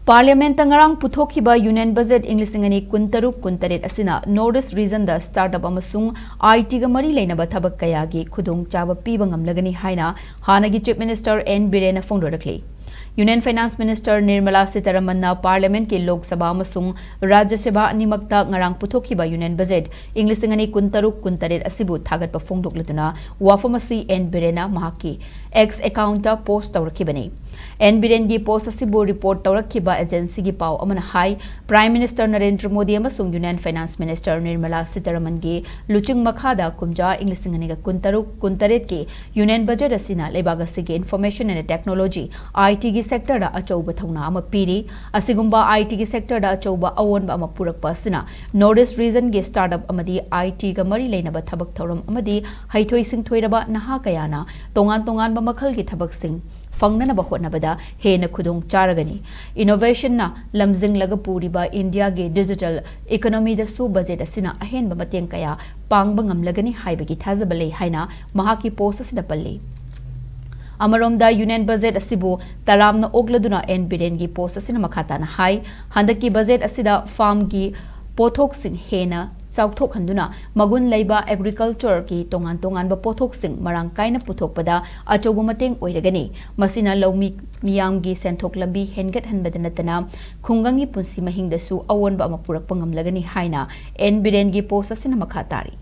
Parliament ngarang puthokhiba Union Budget English ngani kuntaruk kuntaret asina Northeast Region da startup amasung IT ga mari leinaba Thabak Kayagi Khudongchaba Piba Ngamlagani haina hanagi Chief Minister N Birena phongdorakli Union Finance Minister Nirmala Sitharamanna Parliament ke Lok Sabha amasung Rajya Sabha animakta ngarang puthokhiba Union Budget English ngani kuntaruk kuntaret asibu thagatpa phongdoklatuna wafamasi N Birena mahaki X account ta post tawrakibani N Biren gi post asibu report tawrakhiba agency gi pau amana hai Prime Minister Narendra Modi amasung Union Finance Minister Nirmala Sitharaman gi luchung makhada kumja English ngani ga kuntaruk kuntaret ke Union Budget asina lebaga sige Information and Technology IT gi sector da achauba thauna ama piri asigumba IT gi sector da achauba awonba ama purakpa asina Northeast Region gi startup amadi IT ga mari leinaba thabak thoram amadi haithoi sing thoiraba naha kayana tongan tongan ba makhal gi thabak sing Fangnana bahotnabada hena khudong charagani innovation na lamjing laga puriba India ge digital economy da su budget asina ahen ba mateng kaya pangba ngamlagani haibagi thazabale haina mahaki post asida palli Amaromda Union Budget asibu taramna ogladuna N Biren gi post asina makhata na hai handaki budget asida farm gi pothok sing hena Chauthok handuna magun leiba agriculture ki tongan tongan ba pothok sing marang kaina puthokpada achobu mateng oiragani masina lawmi miyam gi senthok lambi hengat hanbadanatana khungangi punsi mahingdasu awon ba mapurak pangamlagani haina N Biren gi post asina makhatari